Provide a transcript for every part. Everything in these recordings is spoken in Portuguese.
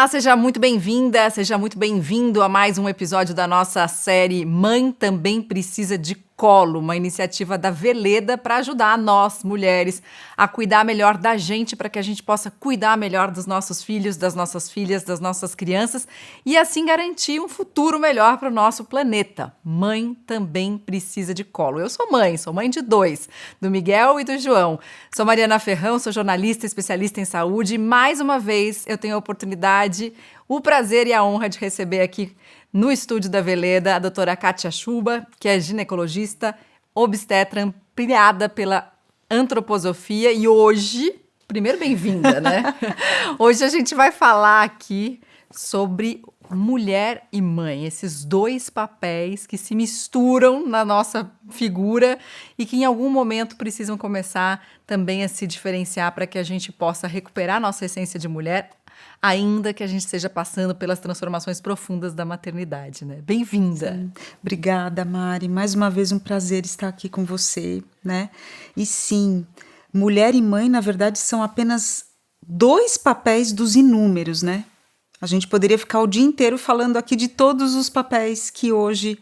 Olá, seja muito bem-vinda, seja muito bem-vindo a mais um episódio da nossa série Mãe Também Precisa de Colo, uma iniciativa da Veleda para ajudar nós, mulheres, a cuidar melhor da gente, para que a gente possa cuidar melhor dos nossos filhos, das nossas filhas, das nossas crianças e assim garantir um futuro melhor para o nosso planeta. Mãe também precisa de colo. Eu sou mãe de dois, do Miguel e do João. Sou Mariana Ferrão, sou jornalista, especialista em saúde e mais uma vez eu tenho a oportunidade, o prazer e a honra de receber aqui no estúdio da Veleda a doutora Kátia Schuba, que é ginecologista, obstetra ampliada pela antroposofia e hoje, primeiro bem-vinda, né? Hoje a gente vai falar aqui sobre mulher e mãe, esses dois papéis que se misturam na nossa figura e que em algum momento precisam começar também a se diferenciar para que a gente possa recuperar nossa essência de mulher, ainda que a gente esteja passando pelas transformações profundas da maternidade, né? Bem-vinda. Sim. Obrigada, Mari. Mais uma vez um prazer estar aqui com você, né? E sim, mulher e mãe, na verdade, são apenas dois papéis dos inúmeros, né? A gente poderia ficar o dia inteiro falando aqui de todos os papéis que hoje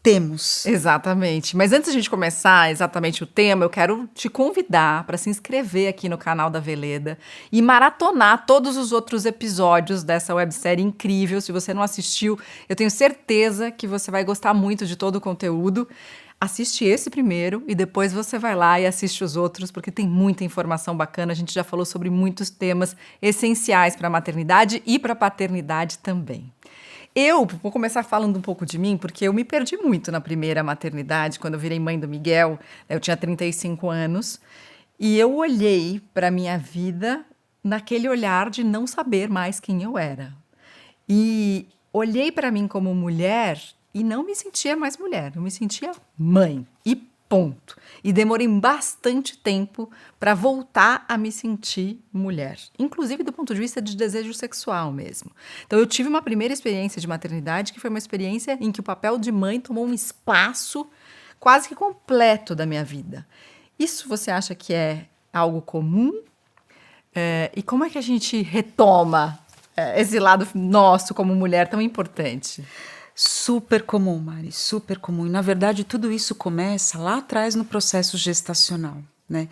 temos. Exatamente. Mas antes de a gente começar exatamente o tema, eu quero te convidar para se inscrever aqui no canal da Veleda e maratonar todos os outros episódios dessa websérie incrível. Se você não assistiu, eu tenho certeza que você vai gostar muito de todo o conteúdo. Assiste esse primeiro e depois você vai lá e assiste os outros, porque tem muita informação bacana. A gente já falou sobre muitos temas essenciais para a maternidade e para a paternidade também. Eu vou começar falando um pouco de mim, porque eu me perdi muito na primeira maternidade, quando eu virei mãe do Miguel. Eu tinha 35 anos e eu olhei para a minha vida naquele olhar de não saber mais quem eu era. E olhei para mim como mulher e não me sentia mais mulher, eu me sentia mãe e ponto. E demorei bastante tempo para voltar a me sentir mulher, inclusive do ponto de vista de desejo sexual mesmo. Então eu tive uma primeira experiência de maternidade que foi uma experiência em que o papel de mãe tomou um espaço quase que completo da minha vida. Isso você acha que é algo comum? E como é que a gente retoma esse lado nosso como mulher tão importante? Super comum, Mari, super comum. E, na verdade, tudo isso começa lá atrás no processo gestacional, né?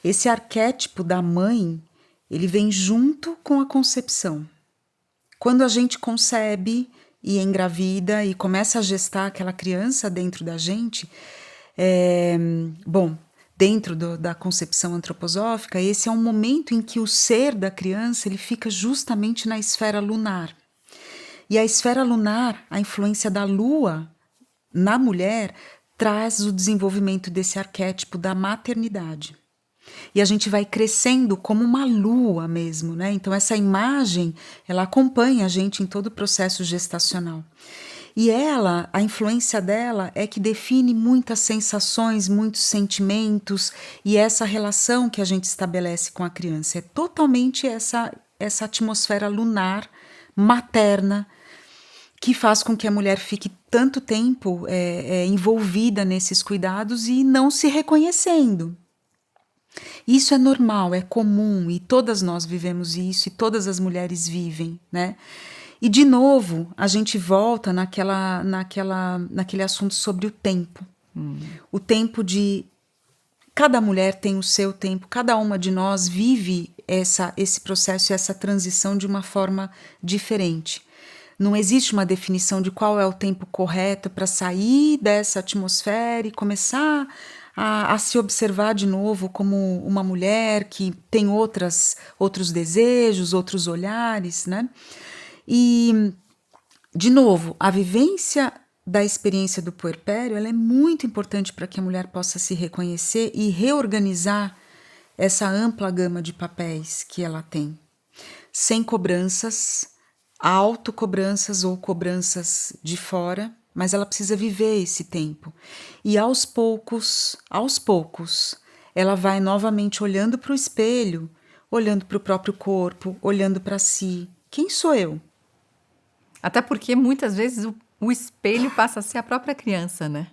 Esse arquétipo da mãe, ele vem junto com a concepção. Quando a gente concebe e engravida e começa a gestar aquela criança dentro da gente, dentro da concepção antroposófica, esse é um momento em que o ser da criança ele fica justamente na esfera lunar. E a esfera lunar, a influência da lua na mulher, traz o desenvolvimento desse arquétipo da maternidade. E a gente vai crescendo como uma lua mesmo, né? Então essa imagem, ela acompanha a gente em todo o processo gestacional. E ela, a influência dela é que define muitas sensações, muitos sentimentos e essa relação que a gente estabelece com a criança. É totalmente essa atmosfera lunar, materna, que faz com que a mulher fique tanto tempo envolvida nesses cuidados e não se reconhecendo. Isso é normal, é comum e todas nós vivemos isso e todas as mulheres vivem, né? E de novo, a gente volta naquele assunto sobre o tempo. O tempo de... Cada mulher tem o seu tempo, cada uma de nós vive esse processo e essa transição de uma forma diferente. Não existe uma definição de qual é o tempo correto para sair dessa atmosfera e começar a se observar de novo como uma mulher que tem outros desejos, outros olhares, né? E, de novo, a vivência da experiência do puerpério ela é muito importante para que a mulher possa se reconhecer e reorganizar essa ampla gama de papéis que ela tem, sem cobranças, autocobranças ou cobranças de fora, mas ela precisa viver esse tempo. E aos poucos, ela vai novamente olhando para o espelho, olhando para o próprio corpo, olhando para si. Quem sou eu? Até porque muitas vezes o espelho passa a ser a própria criança, né?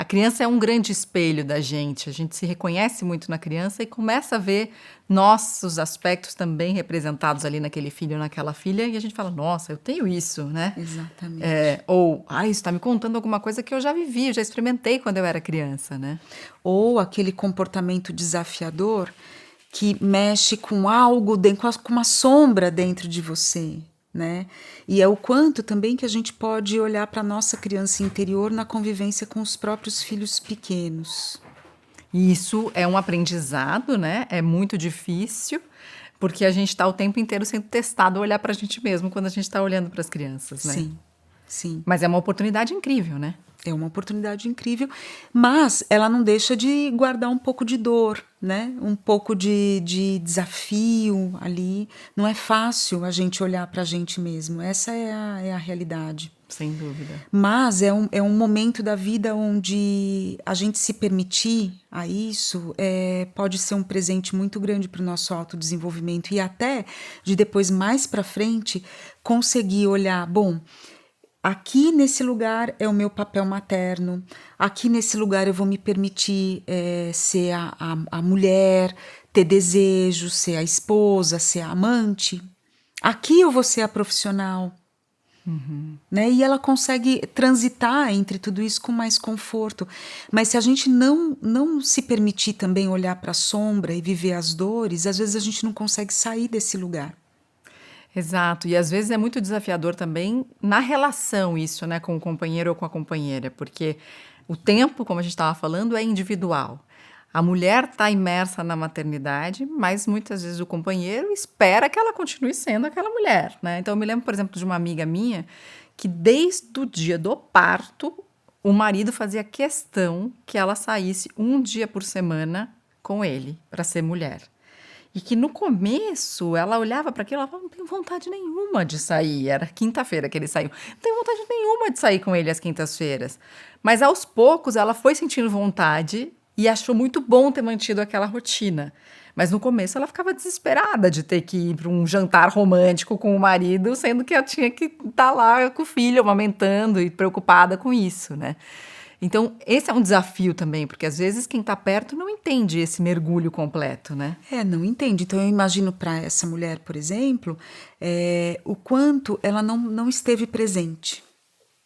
A criança é um grande espelho da gente. A gente se reconhece muito na criança e começa a ver nossos aspectos também representados ali naquele filho ou naquela filha. E a gente fala, nossa, eu tenho isso, né? Exatamente. Ou, isso está me contando alguma coisa que eu já vivi, eu já experimentei quando eu era criança, né? Ou aquele comportamento desafiador que mexe com algo, dentro, com uma sombra dentro de você, né? E é o quanto também que a gente pode olhar para a nossa criança interior na convivência com os próprios filhos pequenos. E isso é um aprendizado, né? É muito difícil, porque a gente está o tempo inteiro sendo testado a olhar para a gente mesmo quando a gente está olhando para as crianças, né? Sim, sim. Mas é uma oportunidade incrível, né? É uma oportunidade incrível, mas ela não deixa de guardar um pouco de dor, né? Um pouco de desafio ali. Não é fácil a gente olhar para a gente mesmo, essa é a realidade. Sem dúvida. Mas é um momento da vida onde a gente se permitir a isso pode ser um presente muito grande para o nosso autodesenvolvimento e até de depois, mais para frente, conseguir olhar, bom, aqui nesse lugar é o meu papel materno, aqui nesse lugar eu vou me permitir ser a mulher, ter desejos, ser a esposa, ser a amante. Aqui eu vou ser a profissional. Né? E ela consegue transitar entre tudo isso com mais conforto. Mas se a gente não se permitir também olhar para a sombra e viver as dores, às vezes a gente não consegue sair desse lugar. Exato, e às vezes é muito desafiador também na relação isso, né, com o companheiro ou com a companheira, porque o tempo, como a gente estava falando, é individual. A mulher está imersa na maternidade, mas muitas vezes o companheiro espera que ela continue sendo aquela mulher, né? Então eu me lembro, por exemplo, de uma amiga minha que desde o dia do parto, o marido fazia questão que ela saísse um dia por semana com ele, para ser mulher. E que no começo ela olhava para aquilo e falava, não tenho vontade nenhuma de sair. Era quinta-feira que ele saiu. Não tenho vontade nenhuma de sair com ele às quintas-feiras. Mas aos poucos ela foi sentindo vontade e achou muito bom ter mantido aquela rotina. Mas no começo ela ficava desesperada de ter que ir para um jantar romântico com o marido, sendo que ela tinha que estar lá com o filho, amamentando e preocupada com isso, né? Então, esse é um desafio também, porque às vezes quem está perto não entende esse mergulho completo, né? Não entende. Então, eu imagino para essa mulher, por exemplo, o quanto ela não esteve presente,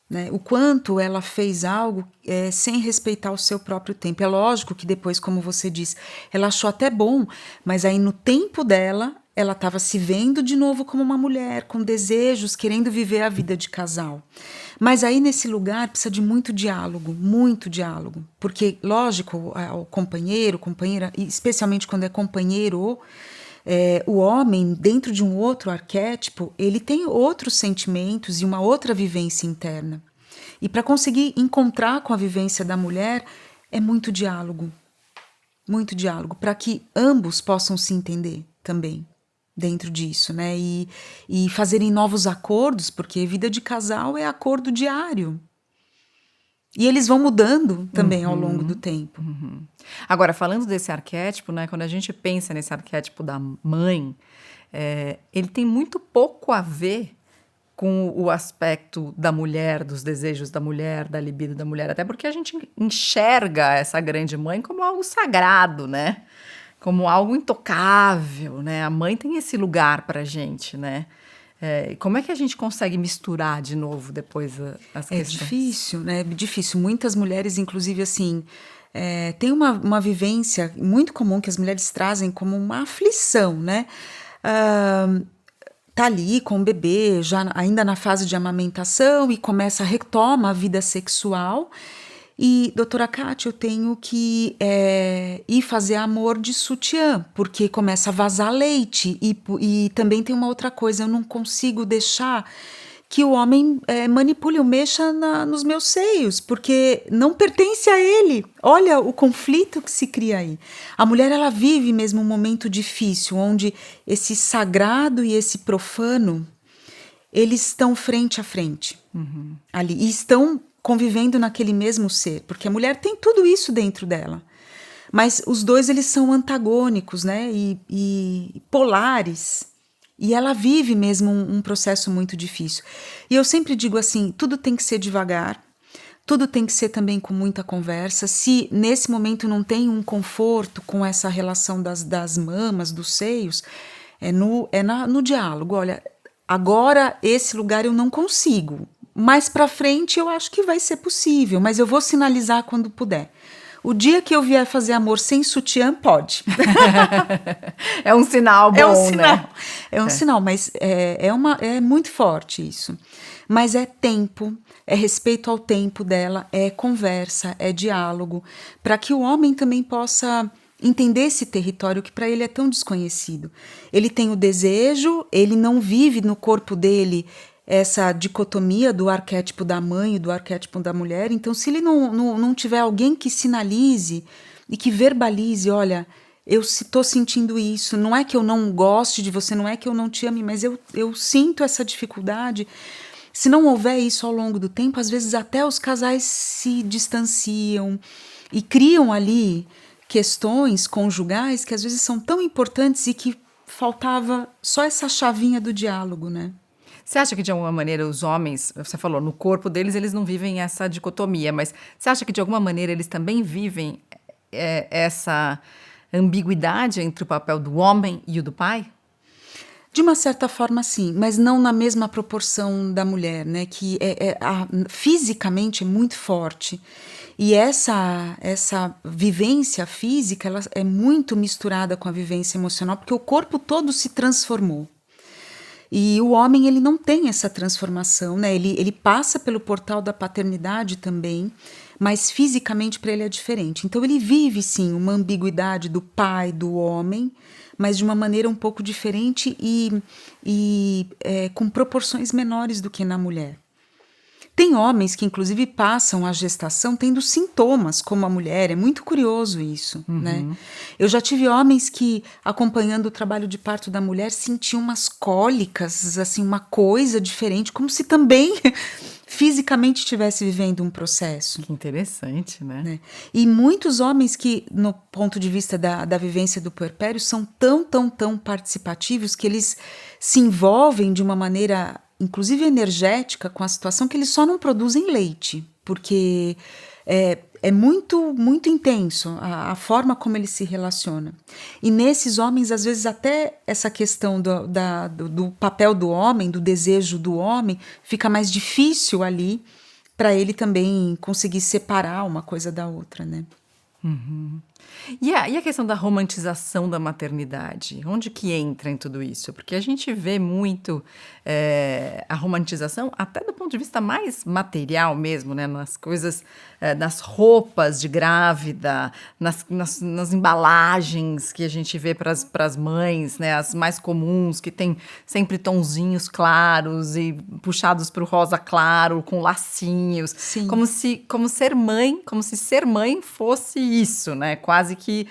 né? O quanto ela fez algo sem respeitar o seu próprio tempo. É lógico que depois, como você diz, ela achou até bom, mas aí no tempo dela, ela estava se vendo de novo como uma mulher, com desejos, querendo viver a vida de casal. Mas aí nesse lugar precisa de muito diálogo, porque, lógico, o companheiro, companheira, especialmente quando é companheiro, o homem, dentro de um outro arquétipo, ele tem outros sentimentos e uma outra vivência interna. E para conseguir encontrar com a vivência da mulher, é muito diálogo, para que ambos possam se entender também dentro disso, né? E fazerem novos acordos, porque vida de casal é acordo diário. E eles vão mudando também ao longo do tempo. Agora, falando desse arquétipo, né? Quando a gente pensa nesse arquétipo da mãe, ele tem muito pouco a ver com o aspecto da mulher, dos desejos da mulher, da libido da mulher, até porque a gente enxerga essa grande mãe como algo sagrado, né? Como algo intocável, né? A mãe tem esse lugar pra gente, né? Como é que a gente consegue misturar de novo depois as questões? É difícil, né? Difícil. Muitas mulheres, inclusive, assim, tem uma vivência muito comum que as mulheres trazem como uma aflição, né? Tá ali com o bebê, já ainda na fase de amamentação e retoma a vida sexual. E, doutora Kátia, eu tenho que ir fazer amor de sutiã, porque começa a vazar leite. E também tem uma outra coisa, eu não consigo deixar que o homem manipule ou mexa nos meus seios, porque não pertence a ele. Olha o conflito que se cria aí. A mulher, ela vive mesmo um momento difícil, onde esse sagrado e esse profano, eles estão frente a frente, ali, e estão convivendo naquele mesmo ser, porque a mulher tem tudo isso dentro dela, mas os dois, eles são antagônicos, né, e polares, e ela vive mesmo um processo muito difícil. E eu sempre digo assim, tudo tem que ser devagar, Tudo tem que ser também com muita conversa. Se nesse momento não tem um conforto com essa relação das mamas, dos seios, no diálogo. Olha, agora esse lugar eu não consigo. Mais pra frente eu acho que vai ser possível, mas eu vou sinalizar quando puder. O dia que eu vier fazer amor sem sutiã, pode. É um sinal bom, É um sinal. né? É um sinal, mas é muito forte isso. Mas é tempo, é respeito ao tempo dela, é conversa, é diálogo, para que o homem também possa entender esse território que para ele é tão desconhecido. Ele tem o desejo, ele não vive no corpo dele essa dicotomia do arquétipo da mãe e do arquétipo da mulher. Então, se ele não tiver alguém que sinalize e que verbalize, olha, eu estou sentindo isso, não é que eu não goste de você, não é que eu não te ame, mas eu sinto essa dificuldade. Se não houver isso ao longo do tempo, às vezes até os casais se distanciam e criam ali questões conjugais que às vezes são tão importantes e que faltava só essa chavinha do diálogo, né? Você acha que, de alguma maneira, os homens, você falou, no corpo deles, eles não vivem essa dicotomia, mas você acha que, de alguma maneira, eles também vivem essa ambiguidade entre o papel do homem e o do pai? De uma certa forma, sim, mas não na mesma proporção da mulher, né? Que fisicamente é muito forte. E essa vivência física, ela é muito misturada com a vivência emocional, porque o corpo todo se transformou. E o homem, ele não tem essa transformação, né? Ele passa pelo portal da paternidade também, mas fisicamente para ele é diferente. Então ele vive, sim, uma ambiguidade do pai, do homem, mas de uma maneira um pouco diferente e com proporções menores do que na mulher. Tem homens que, inclusive, passam a gestação tendo sintomas, como a mulher. É muito curioso isso, né? Eu já tive homens que, acompanhando o trabalho de parto da mulher, sentiam umas cólicas, assim, uma coisa diferente, como se também fisicamente estivesse vivendo um processo. Que interessante, né? E muitos homens que, no ponto de vista da vivência do puerpério, são tão participativos que eles se envolvem de uma maneira, inclusive energética, com a situação, que eles só não produzem leite, porque é muito intenso a forma como ele se relaciona. E nesses homens, às vezes, até essa questão do papel do homem, do desejo do homem, fica mais difícil ali para ele também conseguir separar uma coisa da outra, né? E a questão da romantização da maternidade? Onde que entra em tudo isso? Porque a gente vê muito a romantização até do ponto de vista mais material mesmo, né? Nas coisas, nas roupas de grávida, nas embalagens que a gente vê para as mães, né? As mais comuns, que tem sempre tonzinhos claros e puxados para o rosa claro, com lacinhos. Sim. Como se ser mãe fosse isso, né? Quase que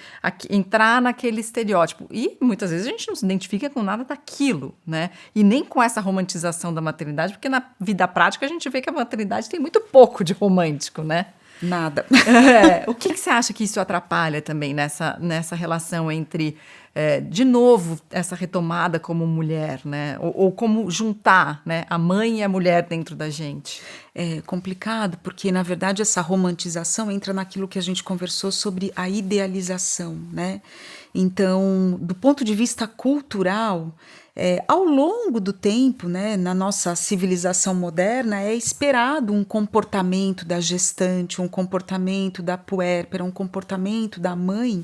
entrar naquele estereótipo. E muitas vezes a gente não se identifica com nada daquilo, né? E nem com essa romantização da maternidade, porque na vida prática a gente vê que a maternidade tem muito pouco de romântico, né? Nada. O que você acha que isso atrapalha também nessa relação entre, de novo, essa retomada como mulher, né? Ou como juntar, né, a mãe e a mulher dentro da gente? É complicado, porque, na verdade, essa romantização entra naquilo que a gente conversou sobre a idealização, né? Então, do ponto de vista cultural, ao longo do tempo, né, na nossa civilização moderna, é esperado um comportamento da gestante, um comportamento da puérpera, um comportamento da mãe,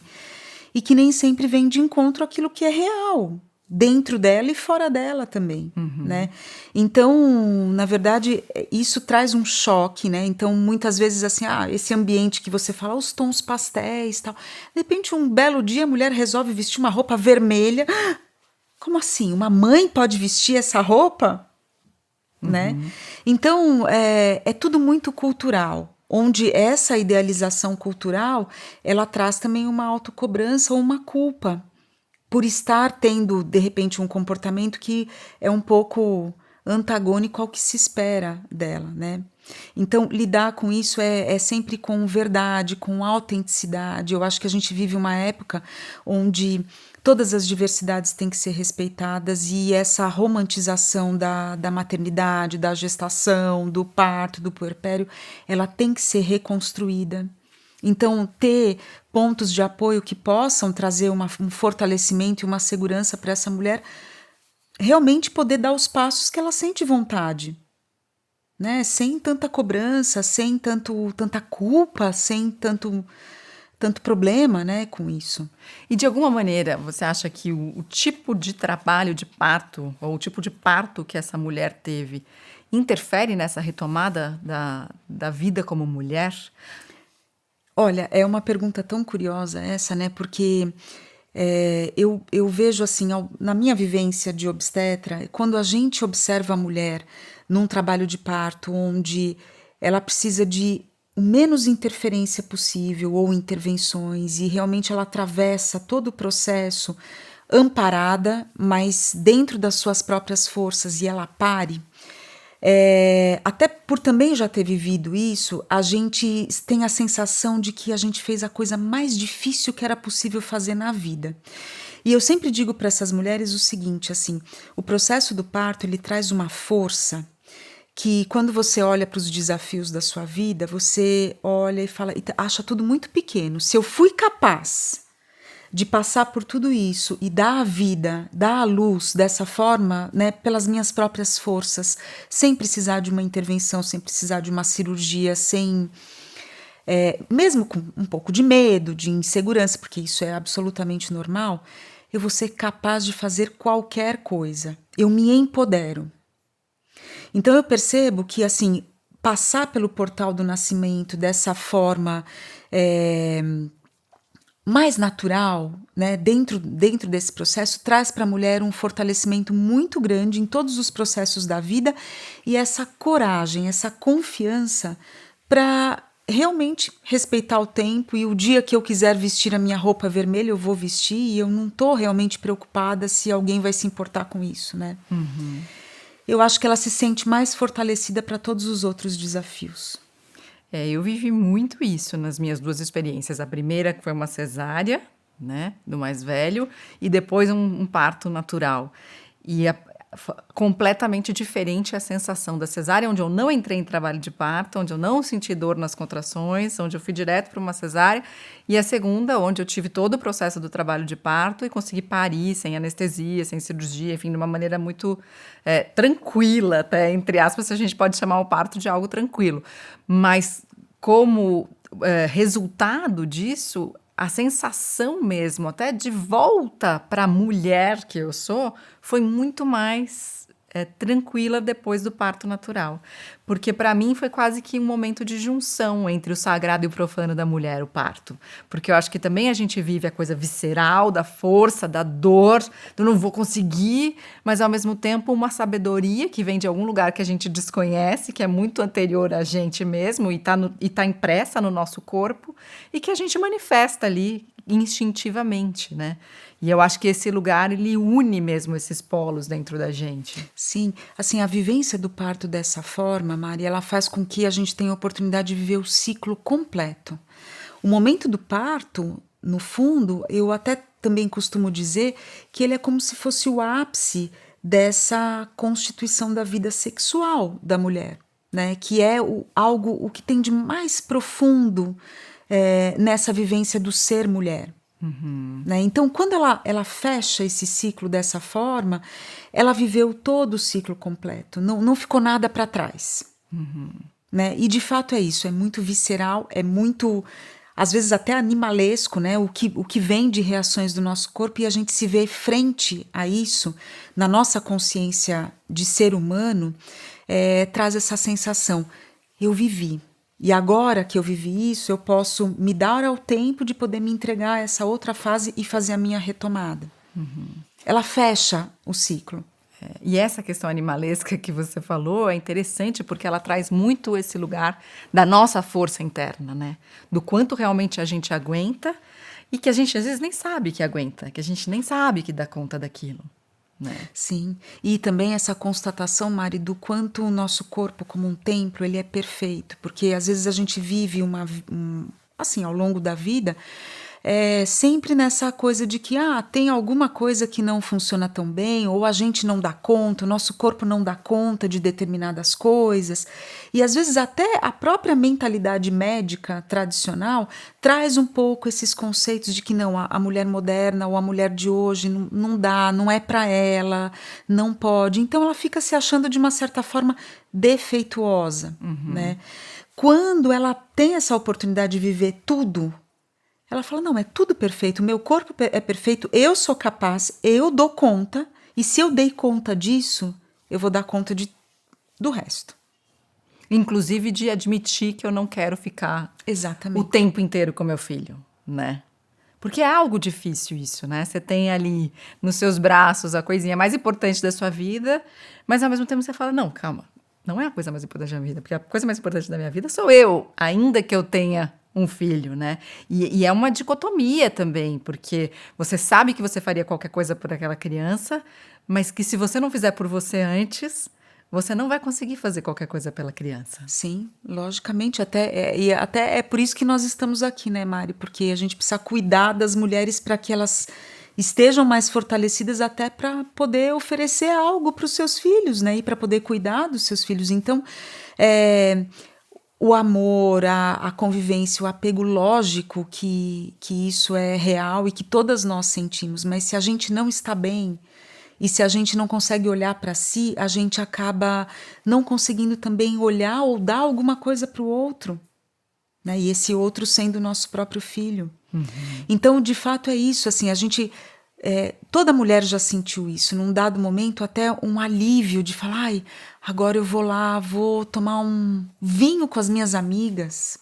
e que nem sempre vem de encontro àquilo que é real, dentro dela e fora dela também, né? Então, na verdade, isso traz um choque, né? Então, muitas vezes, assim, esse ambiente que você fala, os tons pastéis, tal. De repente, um belo dia, a mulher resolve vestir uma roupa vermelha. Como assim? Uma mãe pode vestir essa roupa? Né? Então, é tudo muito cultural, onde essa idealização cultural, ela traz também uma autocobrança ou uma culpa por estar tendo, de repente, um comportamento que é um pouco antagônico ao que se espera dela, né? Então, lidar com isso é sempre com verdade, com autenticidade. Eu acho que a gente vive uma época onde todas as diversidades têm que ser respeitadas e essa romantização da maternidade, da gestação, do parto, do puerpério, ela tem que ser reconstruída. Então, ter pontos de apoio que possam trazer um fortalecimento e uma segurança para essa mulher realmente poder dar os passos que ela sente vontade. Né? Sem tanta cobrança, sem tanta culpa, sem tanto problema, né, com isso. E de alguma maneira, você acha que o tipo de trabalho de parto, ou o tipo de parto que essa mulher teve, interfere nessa retomada da vida como mulher? Olha, é uma pergunta tão curiosa essa, né, porque eu vejo assim, na minha vivência de obstetra, quando a gente observa a mulher num trabalho de parto onde ela precisa de o menos interferência possível ou intervenções e realmente ela atravessa todo o processo amparada, mas dentro das suas próprias forças e ela pare. Até por também já ter vivido isso, a gente tem a sensação de que a gente fez a coisa mais difícil que era possível fazer na vida. E eu sempre digo para essas mulheres o seguinte, assim, o processo do parto ele traz uma força que quando você olha para os desafios da sua vida, você olha e fala, e acha tudo muito pequeno. Se eu fui capaz de passar por tudo isso e dar a vida, dar a luz dessa forma, né, pelas minhas próprias forças, sem precisar de uma intervenção, sem precisar de uma cirurgia, sem mesmo com um pouco de medo, de insegurança, porque isso é absolutamente normal, eu vou ser capaz de fazer qualquer coisa. Eu me empodero. Então eu percebo que, assim, passar pelo portal do nascimento dessa forma mais natural, né, dentro desse processo, traz para a mulher um fortalecimento muito grande em todos os processos da vida e essa coragem, essa confiança para realmente respeitar o tempo e o dia que eu quiser vestir a minha roupa vermelha, eu vou vestir e eu não estou realmente preocupada se alguém vai se importar com isso, né? Uhum. Eu acho que ela se sente mais fortalecida para todos os outros desafios. Eu vivi muito isso nas minhas duas experiências. A primeira que foi uma cesárea, né, do mais velho, e depois um parto natural. E completamente diferente a sensação da cesárea, onde eu não entrei em trabalho de parto, onde eu não senti dor nas contrações, onde eu fui direto para uma cesárea, e a segunda, onde eu tive todo o processo do trabalho de parto e consegui parir sem anestesia, sem cirurgia, enfim, de uma maneira muito tranquila, até, entre aspas, se a gente pode chamar o parto de algo tranquilo. Mas como resultado disso, a sensação mesmo, até de volta para a mulher que eu sou, foi muito mais tranquila depois do parto natural. Porque para mim foi quase que um momento de junção entre o sagrado e o profano da mulher, o parto. Porque eu acho que também a gente vive a coisa visceral, da força, da dor, do não vou conseguir, mas ao mesmo tempo uma sabedoria que vem de algum lugar que a gente desconhece, que é muito anterior a gente mesmo e tá impressa no nosso corpo e que a gente manifesta ali instintivamente, né? E eu acho que esse lugar, ele une mesmo esses polos dentro da gente. Sim, assim, a vivência do parto dessa forma, Mari, ela faz com que a gente tenha a oportunidade de viver o ciclo completo. O momento do parto, no fundo, eu até também costumo dizer que ele é como se fosse o ápice dessa constituição da vida sexual da mulher, né? Que é o que tem de mais profundo nessa vivência do ser mulher. Uhum. Né? Então, quando ela fecha esse ciclo dessa forma, ela viveu todo o ciclo completo, não ficou nada para trás. Uhum. Né? E de fato é isso, é muito visceral, é muito, às vezes até animalesco, né? O que vem de reações do nosso corpo, e a gente se vê frente a isso, na nossa consciência de ser humano, traz essa sensação, eu vivi. E agora que eu vivi isso, eu posso me dar ao tempo de poder me entregar a essa outra fase e fazer a minha retomada. Uhum. Ela fecha o ciclo. E essa questão animalesca que você falou é interessante porque ela traz muito esse lugar da nossa força interna, né? Do quanto realmente a gente aguenta e que a gente às vezes nem sabe que aguenta, que a gente nem sabe que dá conta daquilo. né? Sim, e também essa constatação, Mari, do quanto o nosso corpo como um templo, ele é perfeito, porque às vezes a gente vive assim, ao longo da vida, sempre nessa coisa de que tem alguma coisa que não funciona tão bem, ou a gente não dá conta, o nosso corpo não dá conta de determinadas coisas, e às vezes até a própria mentalidade médica tradicional traz um pouco esses conceitos de que não, a mulher moderna ou a mulher de hoje não dá, não é para ela, não pode, então ela fica se achando de uma certa forma defeituosa, né? Quando ela tem essa oportunidade de viver tudo, ela fala, não, é tudo perfeito, meu corpo é perfeito, eu sou capaz, eu dou conta, e se eu dei conta disso, eu vou dar conta do resto. Inclusive de admitir que eu não quero ficar Exatamente. o tempo inteiro com meu filho, né? Porque é algo difícil isso, né? Você tem ali nos seus braços a coisinha mais importante da sua vida, mas ao mesmo tempo você fala, não, calma, não é a coisa mais importante da minha vida, porque a coisa mais importante da minha vida sou eu, ainda que eu tenha um filho, né? E é uma dicotomia também, porque você sabe que você faria qualquer coisa por aquela criança, mas que se você não fizer por você antes, você não vai conseguir fazer qualquer coisa pela criança. Sim, logicamente, e até é por isso que nós estamos aqui, né, Mari? Porque a gente precisa cuidar das mulheres para que elas estejam mais fortalecidas até para poder oferecer algo para os seus filhos, né? E para poder cuidar dos seus filhos. Então, o amor, a convivência, o apego lógico que isso é real e que todas nós sentimos, mas se a gente não está bem e se a gente não consegue olhar para si, a gente acaba não conseguindo também olhar ou dar alguma coisa para o outro, né? E esse outro sendo o nosso próprio filho. Então, de fato, é isso, assim, a gente... toda mulher já sentiu isso, num dado momento até um alívio de falar, ai, agora eu vou lá, vou tomar um vinho com as minhas amigas,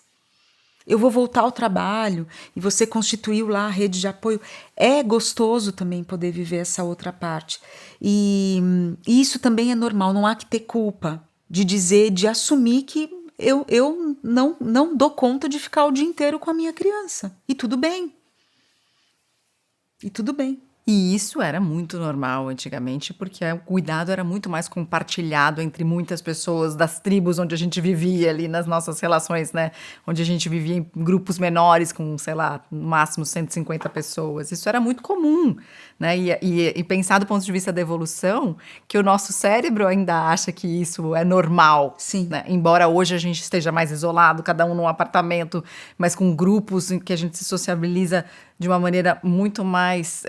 eu vou voltar ao trabalho, e você constituiu lá a rede de apoio. É gostoso também poder viver essa outra parte. E isso também é normal, não há que ter culpa de dizer, de assumir que eu não dou conta de ficar o dia inteiro com a minha criança. E tudo bem. E tudo bem. E isso era muito normal antigamente, porque o cuidado era muito mais compartilhado entre muitas pessoas das tribos onde a gente vivia ali nas nossas relações, né? Onde a gente vivia em grupos menores com, sei lá, no máximo 150 pessoas. Isso era muito comum, né? E pensar do ponto de vista da evolução, que o nosso cérebro ainda acha que isso é normal. Sim. Né? Embora hoje a gente esteja mais isolado, cada um num apartamento, mas com grupos em que a gente se sociabiliza de uma maneira muito mais,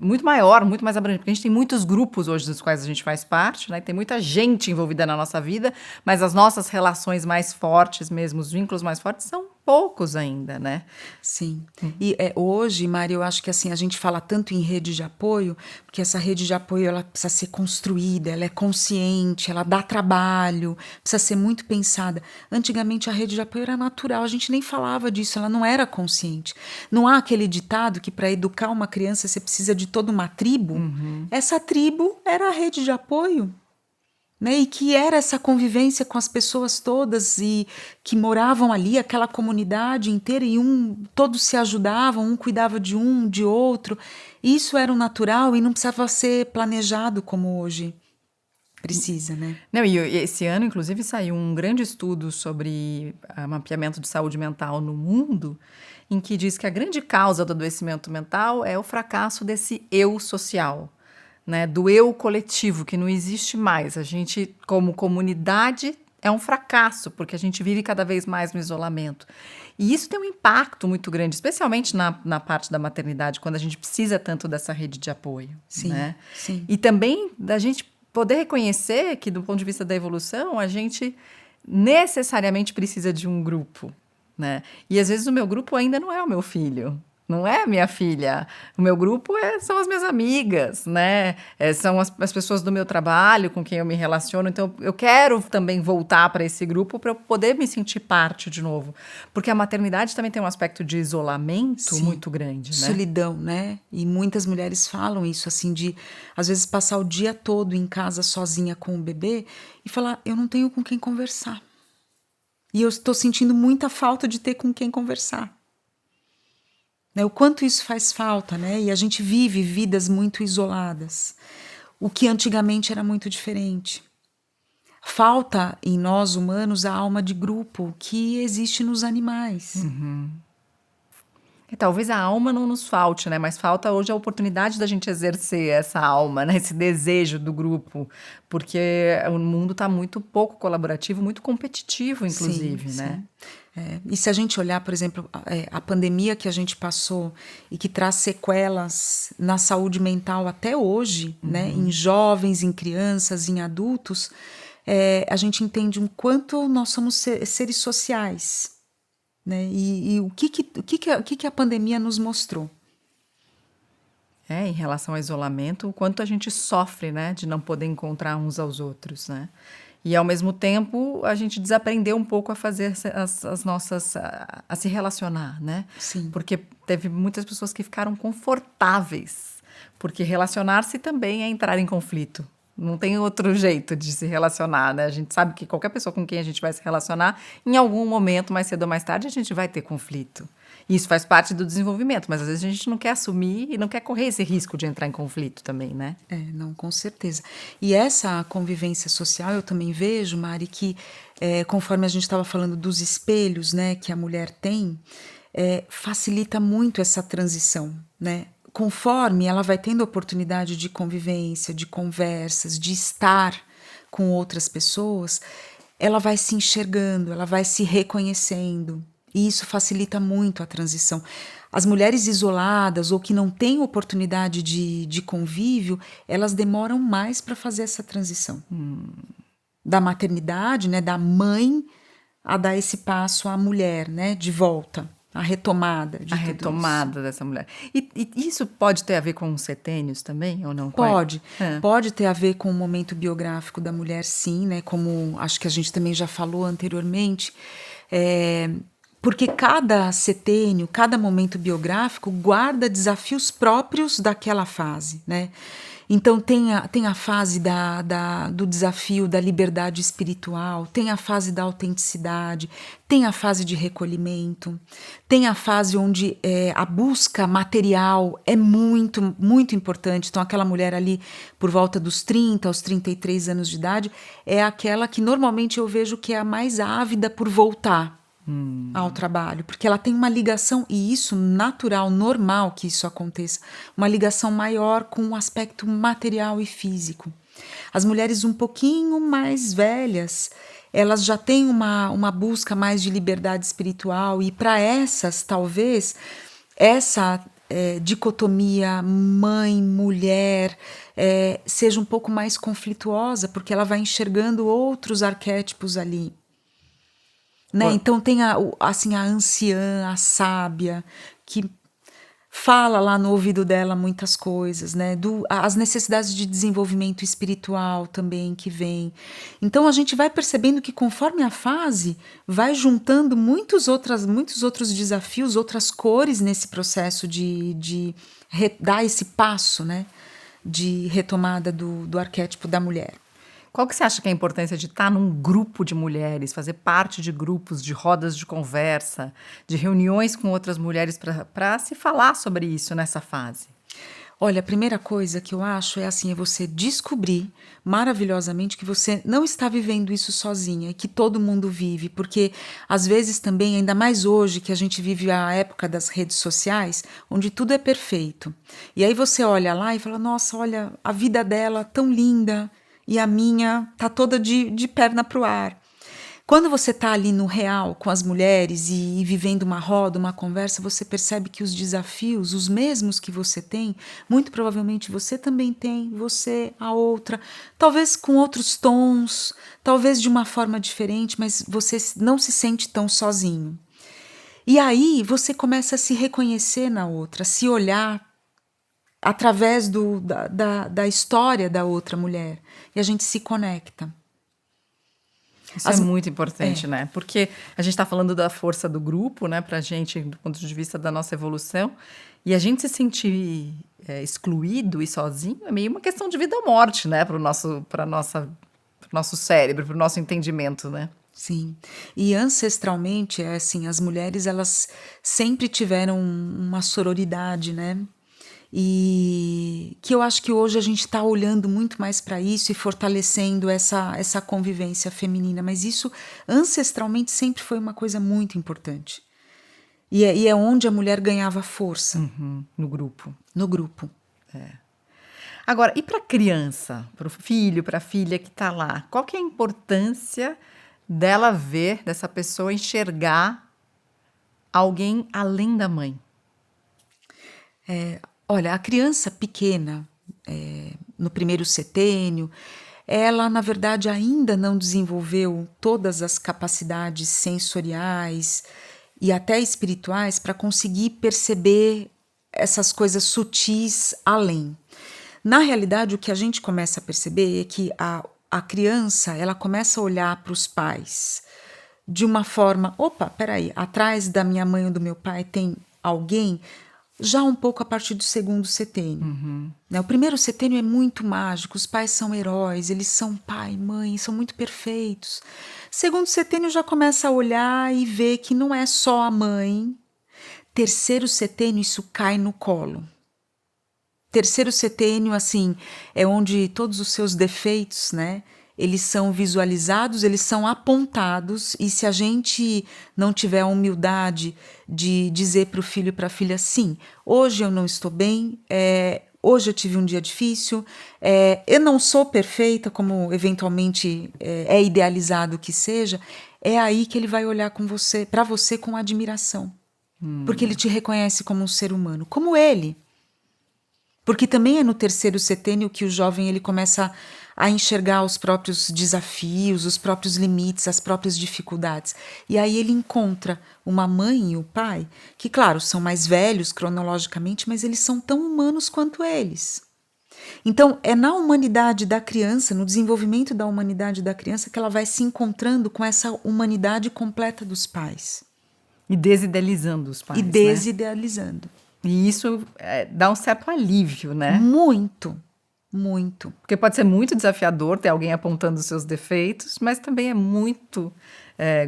muito maior, muito mais abrangente. Porque a gente tem muitos grupos hoje dos quais a gente faz parte, né? Tem muita gente envolvida na nossa vida, mas as nossas relações mais fortes mesmo, os vínculos mais fortes são poucos ainda, né? Sim. E hoje, Mari, eu acho que assim, a gente fala tanto em rede de apoio, porque essa rede de apoio ela precisa ser construída, ela é consciente, ela dá trabalho, precisa ser muito pensada. Antigamente a rede de apoio era natural, a gente nem falava disso, ela não era consciente. Não há aquele ditado que para educar uma criança você precisa de toda uma tribo? Essa tribo era a rede de apoio. Né, e que era essa convivência com as pessoas todas e que moravam ali, aquela comunidade inteira, e todos se ajudavam, um cuidava de um, de outro. Isso era o natural e não precisava ser planejado como hoje precisa, né? Não, e esse ano, inclusive, saiu um grande estudo sobre mapeamento de saúde mental no mundo, em que diz que a grande causa do adoecimento mental é o fracasso desse eu social. Né, do eu coletivo, que não existe mais. A gente, como comunidade, é um fracasso, porque a gente vive cada vez mais no isolamento. E isso tem um impacto muito grande, especialmente na parte da maternidade, quando a gente precisa tanto dessa rede de apoio. Sim, né? sim. E também da gente poder reconhecer que, do ponto de vista da evolução, a gente necessariamente precisa de um grupo. Né? E às vezes o meu grupo ainda não é o meu filho. Não é minha filha. O meu grupo são as minhas amigas, né? São as pessoas do meu trabalho com quem eu me relaciono. Então, eu quero também voltar para esse grupo para eu poder me sentir parte de novo. Porque a maternidade também tem um aspecto de isolamento Sim. muito grande, né? Solidão, né? E muitas mulheres falam isso, assim, de às vezes passar o dia todo em casa sozinha com o bebê e falar, eu não tenho com quem conversar. E eu estou sentindo muita falta de ter com quem conversar. Né, o quanto isso faz falta, né? E a gente vive vidas muito isoladas. o que antigamente era muito diferente. Falta em nós humanos a alma de grupo que existe nos animais. E talvez a alma não nos falte, né? Mas falta hoje a oportunidade da gente exercer essa alma, né? Esse desejo do grupo, porque o mundo está muito pouco colaborativo, muito competitivo, inclusive, Sim, né? sim. E se a gente olhar, por exemplo, a pandemia que a gente passou e que traz sequelas na saúde mental até hoje, né? Em jovens, em crianças, em adultos, a gente entende um quanto nós somos seres sociais, né? E o que a pandemia nos mostrou? Em relação ao isolamento, o quanto a gente sofre, né, de não poder encontrar uns aos outros, né? E ao mesmo tempo a gente desaprendeu um pouco a fazer as nossas, a se relacionar, né? Sim. Porque teve muitas pessoas que ficaram confortáveis, porque relacionar-se também é entrar em conflito. Não tem outro jeito de se relacionar, né? A gente sabe que qualquer pessoa com quem a gente vai se relacionar, em algum momento, mais cedo ou mais tarde, a gente vai ter conflito. Isso faz parte do desenvolvimento, mas às vezes a gente não quer assumir e não quer correr esse risco de entrar em conflito também, né? Não, com certeza. E essa convivência social, eu também vejo, Mari, que conforme a gente estava falando dos espelhos, né, que a mulher tem, facilita muito essa transição, né? Conforme ela vai tendo oportunidade de convivência, de conversas, de estar com outras pessoas, ela vai se enxergando, ela vai se reconhecendo. E isso facilita muito a transição. As mulheres isoladas ou que não têm oportunidade de convívio, elas demoram mais para fazer essa transição. Da maternidade, né, da mãe, a dar esse passo à mulher, né, de volta. A retomada de A tudo retomada dessa mulher. E isso pode ter a ver com os setênios também, ou não? Pode. Pode ter a ver com o momento biográfico da mulher, sim, né? Como acho que a gente também já falou anteriormente. Porque cada setênio, cada momento biográfico guarda desafios próprios daquela fase, né? Então tem a fase do desafio da liberdade espiritual, tem a fase da autenticidade, tem a fase de recolhimento, tem a fase onde a busca material é muito, muito importante. Então aquela mulher ali por volta dos 30 aos 33 anos de idade é aquela que normalmente eu vejo que é a mais ávida por voltar ao trabalho, porque ela tem uma ligação, e isso natural, normal que isso aconteça, uma ligação maior com o aspecto material e físico. As mulheres um pouquinho mais velhas, elas já têm uma busca mais de liberdade espiritual, e para essas, talvez, essa dicotomia mãe-mulher seja um pouco mais conflituosa, porque ela vai enxergando outros arquétipos ali. Né? Então tem a anciã, a sábia, que fala lá no ouvido dela muitas coisas, né? As necessidades de desenvolvimento espiritual também que vem. Então a gente vai percebendo que conforme a fase vai juntando muitos outros desafios, outras cores nesse processo de dar esse passo, né? De retomada do arquétipo da mulher. Qual que você acha que é a importância de estar num grupo de mulheres, fazer parte de grupos, de rodas de conversa, de reuniões com outras mulheres para se falar sobre isso nessa fase? Olha, a primeira coisa que eu acho é você descobrir maravilhosamente que você não está vivendo isso sozinha, que todo mundo vive, porque às vezes também, ainda mais hoje que a gente vive a época das redes sociais, onde tudo é perfeito. E aí você olha lá e fala, nossa, olha, a vida dela tão linda, e a minha tá toda de perna pro ar. Quando você tá ali no real com as mulheres e vivendo uma roda, uma conversa, você percebe que os desafios, os mesmos que você tem, muito provavelmente você também tem, você, a outra, talvez com outros tons, talvez de uma forma diferente, mas você não se sente tão sozinho. E aí você começa a se reconhecer na outra, se olhar através da história da outra mulher. E a gente se conecta. Isso é muito importante, né? Porque a gente está falando da força do grupo, né? Pra gente, do ponto de vista da nossa evolução. E a gente se sentir excluído e sozinho é meio uma questão de vida ou morte, né? Pro nosso cérebro, pro nosso entendimento, né? Sim. E ancestralmente, as mulheres, elas sempre tiveram uma sororidade, né? E que eu acho que hoje a gente está olhando muito mais para isso e fortalecendo essa convivência feminina, mas isso ancestralmente sempre foi uma coisa muito importante. E é onde a mulher ganhava força. No grupo. No grupo. Agora, e para a criança, para o filho, para a filha que está lá? Qual que é a importância dela ver, dessa pessoa enxergar alguém além da mãe? Olha, a criança pequena, no primeiro setênio, ela, na verdade, ainda não desenvolveu todas as capacidades sensoriais e até espirituais para conseguir perceber essas coisas sutis além. Na realidade, o que a gente começa a perceber é que a criança, ela começa a olhar para os pais de uma forma, opa, peraí, atrás da minha mãe ou do meu pai tem alguém, já um pouco a partir do segundo setênio. Né? O primeiro setênio é muito mágico, os pais são heróis, eles são pai, mãe, são muito perfeitos. Segundo setênio já começa a olhar e ver que não é só a mãe. Terceiro setênio, isso cai no colo. Terceiro setênio, assim, é onde todos os seus defeitos, né, eles são visualizados, eles são apontados, e se a gente não tiver a humildade de dizer para o filho e para a filha, sim, hoje eu não estou bem, hoje eu tive um dia difícil, eu não sou perfeita, como eventualmente é idealizado que seja, é aí que ele vai olhar para você com admiração. Porque ele te reconhece como um ser humano, como ele. Porque também é no terceiro setênio que o jovem ele começa a enxergar os próprios desafios, os próprios limites, as próprias dificuldades. E aí ele encontra uma mãe e o pai, que, claro, são mais velhos cronologicamente, mas eles são tão humanos quanto eles. Então, é na humanidade da criança, no desenvolvimento da humanidade da criança, que ela vai se encontrando com essa humanidade completa dos pais. E desidealizando os pais, E desidealizando. Né? E isso dá um certo alívio, né? Muito, muito. Porque pode ser muito desafiador ter alguém apontando os seus defeitos, mas também é muito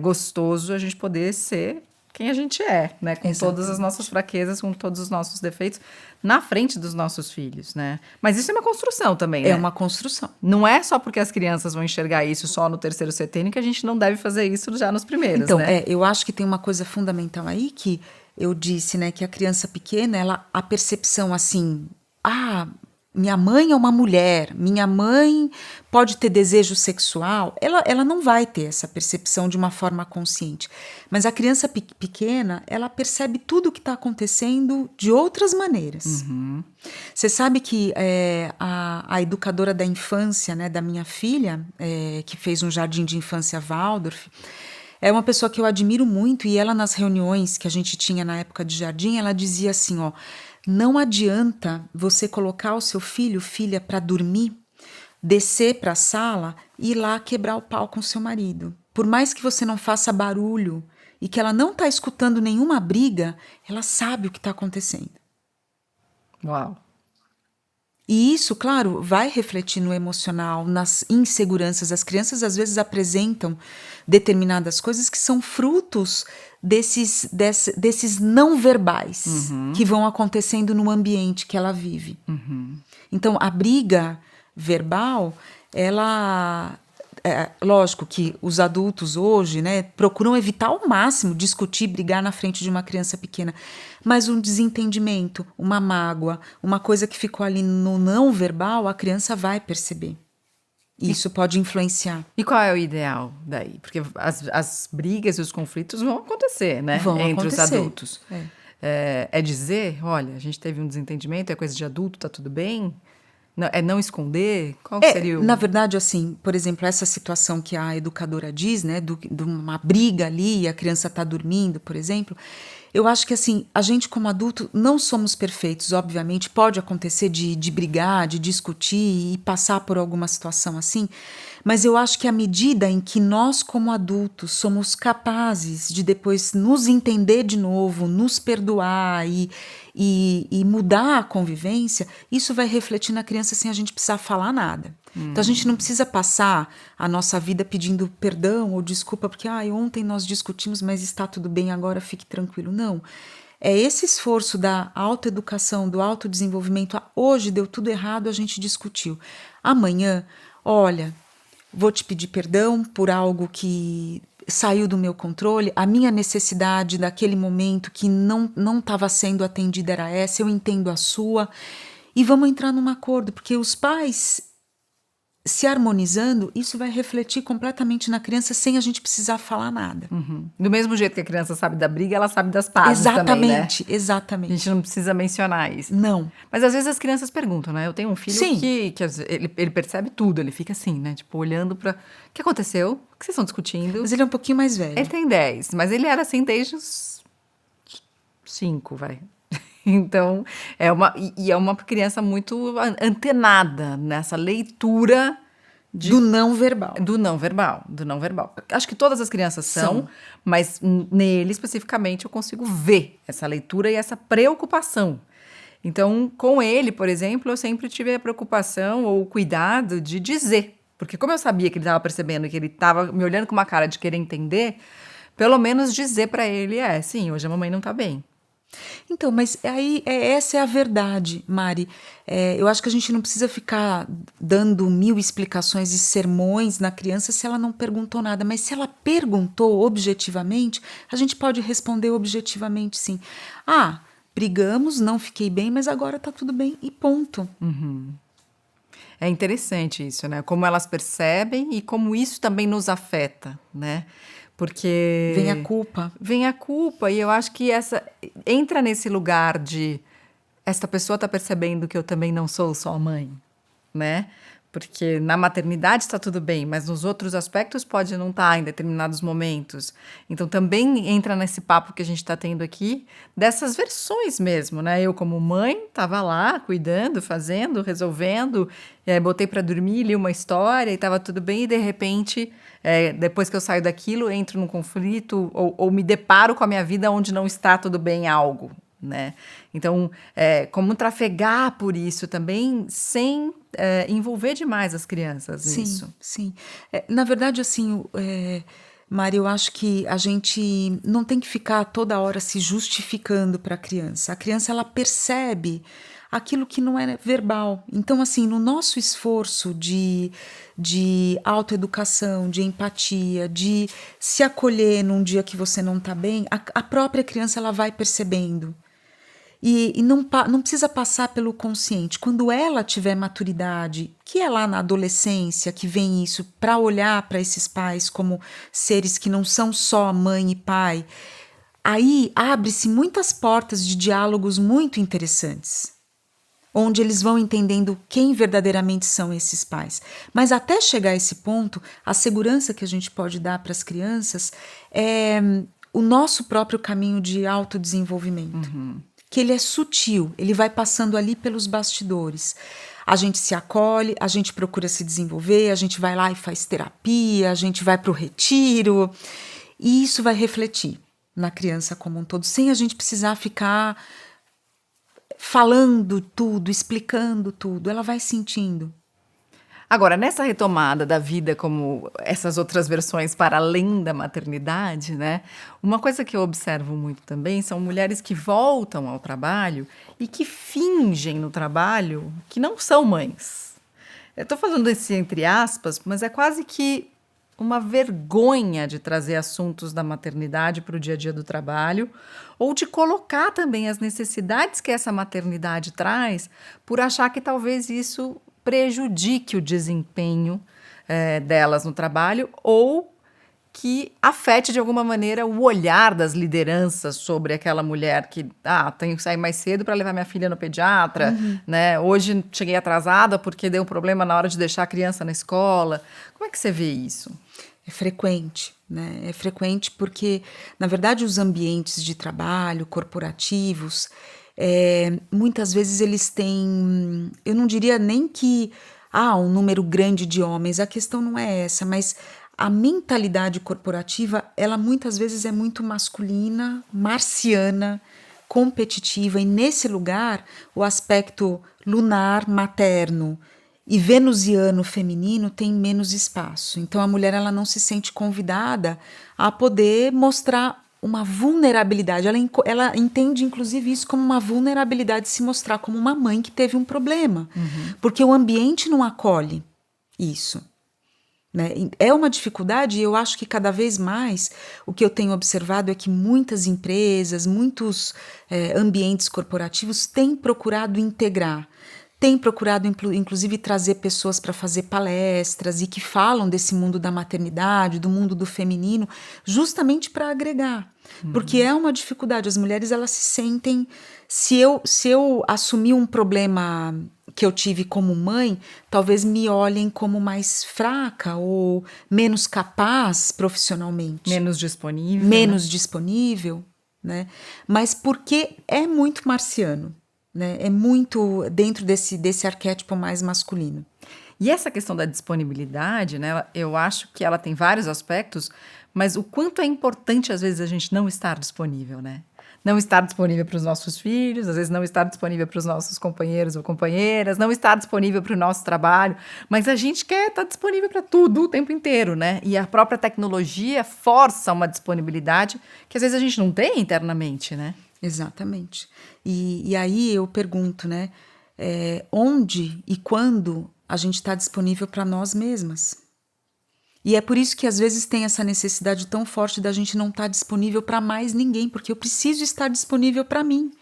gostoso a gente poder ser quem a gente é, né? Com todas as nossas fraquezas, com todos os nossos defeitos, na frente dos nossos filhos, né? Mas isso é uma construção também, né? É uma construção. Não é só porque as crianças vão enxergar isso só no terceiro setênio que a gente não deve fazer isso já nos primeiros, então, né? Eu acho que tem uma coisa fundamental aí que eu disse, né? Que a criança pequena, a percepção assim, minha mãe é uma mulher, minha mãe pode ter desejo sexual, ela não vai ter essa percepção de uma forma consciente. Mas a criança pequena, ela percebe tudo o que está acontecendo de outras maneiras. Você sabe que a educadora da infância, né, da minha filha, que fez um jardim de infância Waldorf, é uma pessoa que eu admiro muito, e ela nas reuniões que a gente tinha na época de jardim, ela dizia assim, não adianta você colocar o seu filho, filha, para dormir, descer para a sala e ir lá quebrar o pau com seu marido. Por mais que você não faça barulho e que ela não está escutando nenhuma briga, ela sabe o que está acontecendo. Uau! E isso, claro, vai refletir no emocional, nas inseguranças. As crianças às vezes apresentam determinadas coisas que são frutos desses não verbais que vão acontecendo no ambiente que ela vive. Então, a briga verbal, ela... lógico que os adultos hoje, né, procuram evitar ao máximo discutir, brigar na frente de uma criança pequena, mas um desentendimento, uma mágoa, uma coisa que ficou ali no não verbal, a criança vai perceber. Isso pode influenciar. E qual é o ideal daí? Porque as brigas e os conflitos vão acontecer, né? Entre os adultos. É dizer, olha, a gente teve um desentendimento, é coisa de adulto, tá tudo bem? Não esconder? Qual seria o... Na verdade, assim, por exemplo, essa situação que a educadora diz, né, de uma briga ali e a criança está dormindo, por exemplo, eu acho que, assim, a gente como adulto não somos perfeitos, obviamente, pode acontecer de brigar, de discutir e passar por alguma situação assim, mas eu acho que à medida em que nós como adultos somos capazes de depois nos entender de novo, nos perdoar e mudar a convivência, isso vai refletir na criança sem a gente precisar falar nada. Então a gente não precisa passar a nossa vida pedindo perdão ou desculpa porque ontem nós discutimos, mas está tudo bem agora, fique tranquilo. Não. É esse esforço da autoeducação, do autodesenvolvimento. Hoje deu tudo errado, a gente discutiu. Amanhã, olha, vou te pedir perdão por algo que saiu do meu controle, a minha necessidade daquele momento que não estava sendo atendida era essa, eu entendo a sua, e vamos entrar num acordo, porque os pais se harmonizando, isso vai refletir completamente na criança sem a gente precisar falar nada. Do mesmo jeito que a criança sabe da briga, ela sabe das pazes também, né? A Exatamente. gente não precisa mencionar isso. Não. Mas às vezes as crianças perguntam, né? Eu tenho um filho Sim. que ele percebe tudo, ele fica assim, né? Tipo, olhando pra... O que aconteceu? O que vocês estão discutindo? Mas ele é um pouquinho mais velho. Ele tem 10, mas ele era assim desde os 5, vai. Então, é uma criança muito antenada nessa leitura do não verbal. Do não verbal. Acho que todas as crianças são, mas nele especificamente eu consigo ver essa leitura e essa preocupação. Então, com ele, por exemplo, eu sempre tive a preocupação ou o cuidado de dizer. Porque como eu sabia que ele estava percebendo que ele estava me olhando com uma cara de querer entender, pelo menos dizer para ele, sim, hoje a mamãe não está bem. Então, mas aí essa é a verdade, Mari. Eu acho que a gente não precisa ficar dando 1000 explicações e sermões na criança se ela não perguntou nada. Mas se ela perguntou objetivamente, a gente pode responder objetivamente sim. Brigamos, não fiquei bem, mas agora tá tudo bem e ponto. É interessante isso, né? Como elas percebem e como isso também nos afeta, né? Porque... Vem a culpa. Vem a culpa, e eu acho que entra nesse lugar de esta pessoa está percebendo que eu também não sou só mãe, né? Porque na maternidade está tudo bem, mas nos outros aspectos pode não estar em determinados momentos. Então também entra nesse papo que a gente está tendo aqui, dessas versões mesmo, né? Eu como mãe estava lá cuidando, fazendo, resolvendo, botei para dormir, li uma história e estava tudo bem, e de repente, depois que eu saio daquilo, entro num conflito ou me deparo com a minha vida onde não está tudo bem algo, né? Então, como trafegar por isso também sem envolver demais as crianças nisso. Sim. Na verdade, assim, Mari, eu acho que a gente não tem que ficar toda hora se justificando para a criança. A criança, ela percebe aquilo que não é verbal. Então, assim, no nosso esforço de autoeducação, de empatia, de se acolher num dia que você não está bem, a própria criança, ela vai percebendo. E não precisa passar pelo consciente. Quando ela tiver maturidade, que é lá na adolescência que vem isso, para olhar para esses pais como seres que não são só mãe e pai, aí abre-se muitas portas de diálogos muito interessantes, onde eles vão entendendo quem verdadeiramente são esses pais. Mas até chegar a esse ponto, a segurança que a gente pode dar para as crianças é o nosso próprio caminho de autodesenvolvimento. Que ele é sutil, ele vai passando ali pelos bastidores. A gente se acolhe, a gente procura se desenvolver, a gente vai lá e faz terapia, a gente vai para o retiro, e isso vai refletir na criança como um todo, sem a gente precisar ficar falando tudo, explicando tudo, ela vai sentindo. Agora, nessa retomada da vida como essas outras versões para além da maternidade, né? Uma coisa que eu observo muito também são mulheres que voltam ao trabalho e que fingem no trabalho que não são mães. Eu estou falando isso entre aspas, mas é quase que uma vergonha de trazer assuntos da maternidade para o dia a dia do trabalho ou de colocar também as necessidades que essa maternidade traz por achar que talvez isso prejudique o desempenho delas no trabalho ou que afete de alguma maneira o olhar das lideranças sobre aquela mulher que tenho que sair mais cedo para levar minha filha no pediatra, né? Hoje cheguei atrasada porque deu um problema na hora de deixar a criança na escola. Como é que você vê isso? É frequente, né? É frequente porque, na verdade, os ambientes de trabalho corporativos, muitas vezes eles têm, eu não diria nem que um número grande de homens, a questão não é essa, mas a mentalidade corporativa, ela muitas vezes é muito masculina, marciana, competitiva, e nesse lugar o aspecto lunar materno e venusiano feminino tem menos espaço. Então a mulher ela não se sente convidada a poder mostrar uma vulnerabilidade. Ela entende, inclusive, isso como uma vulnerabilidade de se mostrar como uma mãe que teve um problema. Porque o ambiente não acolhe isso. Né? É uma dificuldade e eu acho que cada vez mais o que eu tenho observado é que muitas empresas, muitos ambientes corporativos têm procurado integrar, têm procurado inclusive trazer pessoas para fazer palestras e que falam desse mundo da maternidade, do mundo do feminino, justamente para agregar. Porque é uma dificuldade, as mulheres elas se sentem, se eu assumir um problema que eu tive como mãe, talvez me olhem como mais fraca ou menos capaz profissionalmente. Menos disponível. Menos disponível, né? Mas porque é muito marciano, né? É muito dentro desse arquétipo mais masculino. E essa questão da disponibilidade, né, eu acho que ela tem vários aspectos, mas o quanto é importante, às vezes, a gente não estar disponível, né? Não estar disponível para os nossos filhos, às vezes não estar disponível para os nossos companheiros ou companheiras, não estar disponível para o nosso trabalho, mas a gente quer estar disponível para tudo o tempo inteiro, né? E a própria tecnologia força uma disponibilidade que às vezes a gente não tem internamente, né? Exatamente. E aí eu pergunto, né? Onde e quando a gente está disponível para nós mesmas? E é por isso que às vezes tem essa necessidade tão forte da gente não estar disponível para mais ninguém, porque eu preciso estar disponível para mim,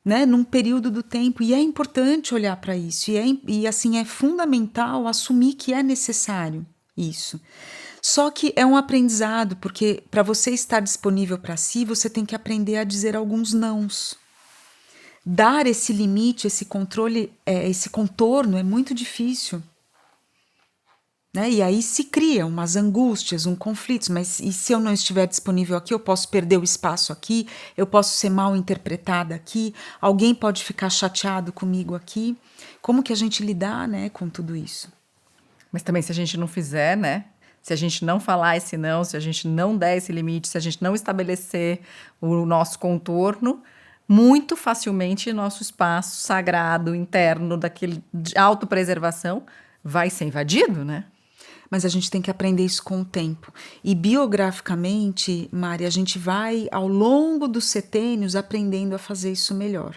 né? Num período do tempo. E é importante olhar para isso. E assim, é fundamental assumir que é necessário isso. Só que é um aprendizado, porque para você estar disponível para si, você tem que aprender a dizer alguns nãos. Dar esse limite, esse controle, esse contorno é muito difícil. Né? E aí se criam umas angústias, conflitos, mas e se eu não estiver disponível aqui, eu posso perder o espaço aqui, eu posso ser mal interpretada aqui, alguém pode ficar chateado comigo aqui. Como que a gente lidar, né, com tudo isso? Mas também se a gente não fizer, né? Se a gente não falar esse não, se a gente não der esse limite, se a gente não estabelecer o nosso contorno, muito facilmente nosso espaço sagrado, interno, daquele de autopreservação, vai ser invadido, né? Mas a gente tem que aprender isso com o tempo. E biograficamente, Mari, a gente vai, ao longo dos setênios, aprendendo a fazer isso melhor.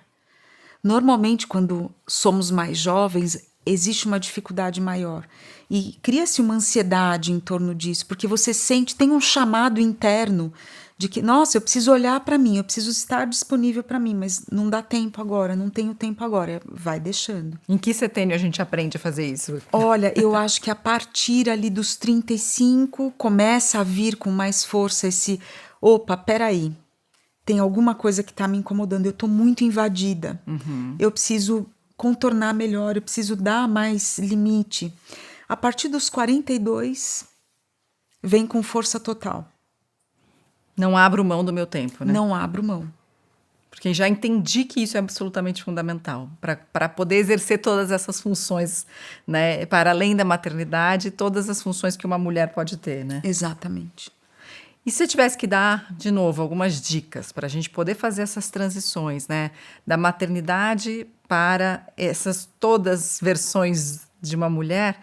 Normalmente, quando somos mais jovens, existe uma dificuldade maior. E cria-se uma ansiedade em torno disso, porque você sente, tem um chamado interno de que, nossa, eu preciso olhar para mim, eu preciso estar disponível para mim, mas não dá tempo agora, não tenho tempo agora, vai deixando. Em que setênio a gente aprende a fazer isso? Olha, eu acho que a partir ali dos 35 começa a vir com mais força opa, peraí, tem alguma coisa que está me incomodando, eu estou muito invadida, eu preciso contornar melhor, eu preciso dar mais limite. A partir dos 42, vem com força total. Não abro mão do meu tempo, né? Não abro mão. Porque já entendi que isso é absolutamente fundamental para poder exercer todas essas funções, né? Para além da maternidade, todas as funções que uma mulher pode ter, né? Exatamente. E se eu tivesse que dar, de novo, algumas dicas para a gente poder fazer essas transições, né? Da maternidade para essas todas versões de uma mulher,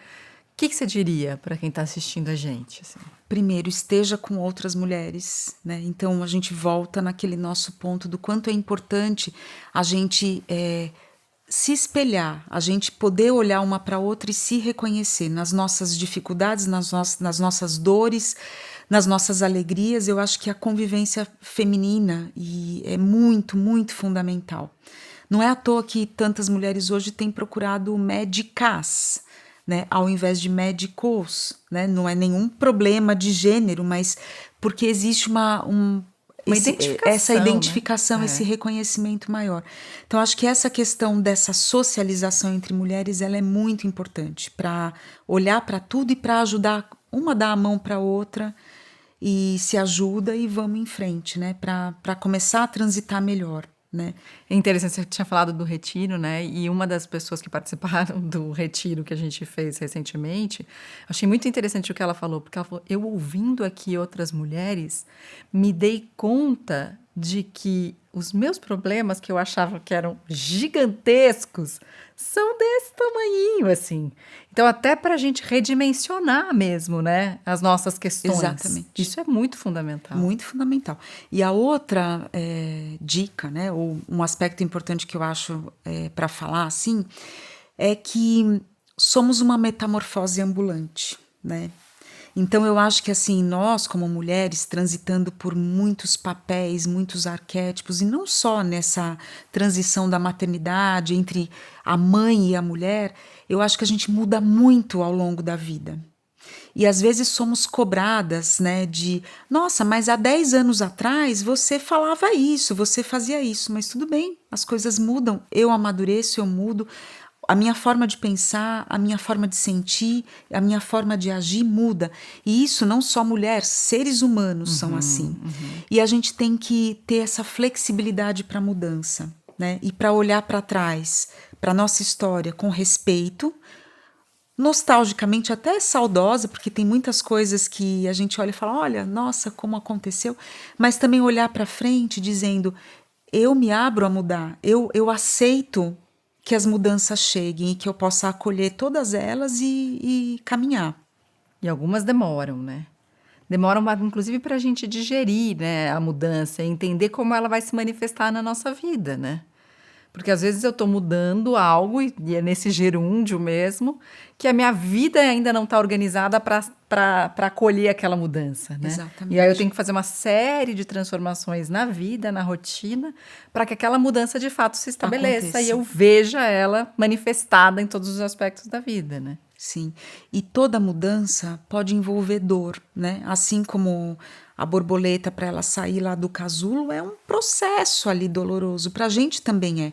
o que você diria para quem está assistindo a gente? Assim? Primeiro, esteja com outras mulheres, né? Então, a gente volta naquele nosso ponto do quanto é importante a gente se espelhar, a gente poder olhar uma para outra e se reconhecer nas nossas dificuldades, nas nossas dores, nas nossas alegrias. Eu acho que a convivência feminina é muito, muito fundamental. Não é à toa que tantas mulheres hoje têm procurado médicas, né, ao invés de médicos, né? Não é nenhum problema de gênero, mas porque existe essa identificação, né? Esse reconhecimento maior. Então, acho que essa questão dessa socialização entre mulheres, ela é muito importante para olhar para tudo e para ajudar uma dar a mão para a outra e se ajuda e vamos em frente, né? Para começar a transitar melhor. Né? É interessante, você tinha falado do retiro, né? E uma das pessoas que participaram do retiro que a gente fez recentemente, achei muito interessante o que ela falou, porque ela falou, eu ouvindo aqui outras mulheres, me dei conta de que os meus problemas, que eu achava que eram gigantescos, são desse tamanhinho, assim. Então, até para a gente redimensionar mesmo, né, as nossas questões. Exatamente. Isso é muito fundamental. Muito fundamental. E a outra dica, né, ou um aspecto importante que eu acho para falar, assim, é que somos uma metamorfose ambulante, né? Então, eu acho que, assim, nós, como mulheres, transitando por muitos papéis, muitos arquétipos, e não só nessa transição da maternidade entre a mãe e a mulher, eu acho que a gente muda muito ao longo da vida. E às vezes somos cobradas, né, de, nossa, mas há 10 anos atrás você falava isso, você fazia isso, mas tudo bem, as coisas mudam, eu amadureço, eu mudo. A minha forma de pensar, a minha forma de sentir, a minha forma de agir muda. E isso não só mulher, seres humanos são assim. E a gente tem que ter essa flexibilidade para a mudança, né? E para olhar para trás, para a nossa história com respeito, nostalgicamente até saudosa, porque tem muitas coisas que a gente olha e fala, olha, nossa, como aconteceu. Mas também olhar para frente dizendo, eu me abro a mudar, eu aceito que as mudanças cheguem e que eu possa acolher todas elas e caminhar. E algumas demoram, né? Demoram, inclusive, para a gente digerir, né, a mudança, entender como ela vai se manifestar na nossa vida, né? Porque às vezes eu estou mudando algo, e é nesse gerúndio mesmo, que a minha vida ainda não está organizada para acolher aquela mudança, né? Exatamente. E aí eu tenho que fazer uma série de transformações na vida, na rotina, para que aquela mudança de fato se estabeleça Aconteça. e eu veja ela manifestada em todos os aspectos da vida, né? Sim, e toda mudança pode envolver dor, né? Assim como a borboleta, para ela sair lá do casulo, é um processo ali doloroso, para a gente também é.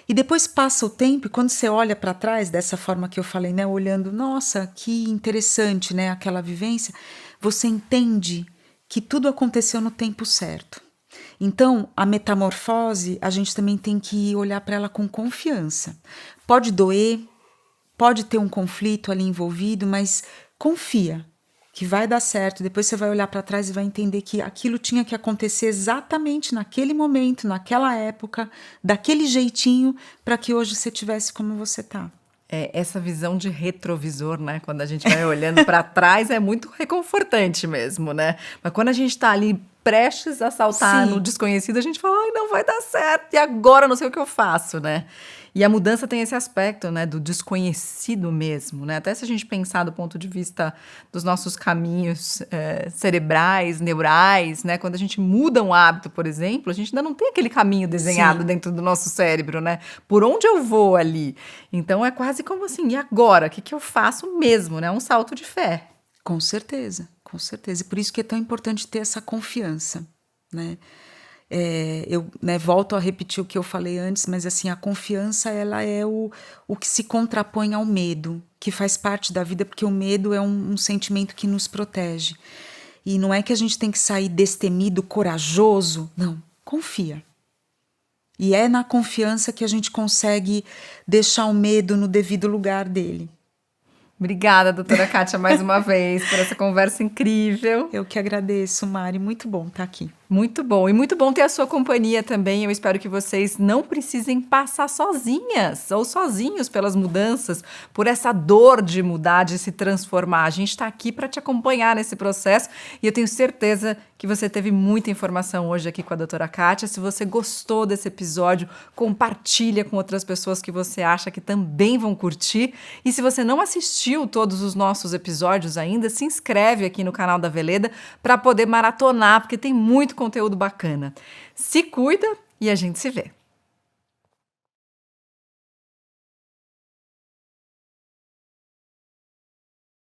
E depois passa o tempo e quando você olha para trás, dessa forma que eu falei, né? Olhando, nossa, que interessante, né? Aquela vivência, você entende que tudo aconteceu no tempo certo. Então, a metamorfose, a gente também tem que olhar para ela com confiança. Pode doer, pode ter um conflito ali envolvido, mas confia que vai dar certo. Depois você vai olhar para trás e vai entender que aquilo tinha que acontecer exatamente naquele momento, naquela época, daquele jeitinho, para que hoje você tivesse como você está. Essa visão de retrovisor, né? Quando a gente vai olhando para trás, é muito reconfortante mesmo, né? Mas quando a gente está ali prestes a saltar no desconhecido, a gente fala, ai, não vai dar certo, e agora eu não sei o que eu faço, né? E a mudança tem esse aspecto, né, do desconhecido mesmo, né? Até se a gente pensar do ponto de vista dos nossos caminhos cerebrais, neurais, né? Quando a gente muda um hábito, por exemplo, a gente ainda não tem aquele caminho desenhado dentro do nosso cérebro, né? Por onde eu vou ali? Então é quase como assim, e agora? O que eu faço mesmo, né? Um salto de fé. Com certeza, com certeza. E por isso que é tão importante ter essa confiança, né? Eu volto a repetir o que eu falei antes, mas assim, a confiança ela é o que se contrapõe ao medo, que faz parte da vida, porque o medo é um sentimento que nos protege. E não é que a gente tem que sair destemido, corajoso, não, confia. E é na confiança que a gente consegue deixar o medo no devido lugar dele. Obrigada, doutora Kátia, mais uma vez, por essa conversa incrível. Eu que agradeço, Mari. Muito bom estar aqui. Muito bom. E muito bom ter a sua companhia também. Eu espero que vocês não precisem passar sozinhas ou sozinhos pelas mudanças, por essa dor de mudar, de se transformar. A gente está aqui para te acompanhar nesse processo e eu tenho certeza que você teve muita informação hoje aqui com a doutora Kátia. Se você gostou desse episódio, compartilha com outras pessoas que você acha que também vão curtir. E se você não assistiu todos os nossos episódios ainda, se inscreve aqui no canal da Veleda para poder maratonar, porque tem muito conteúdo bacana. Se cuida e a gente se vê.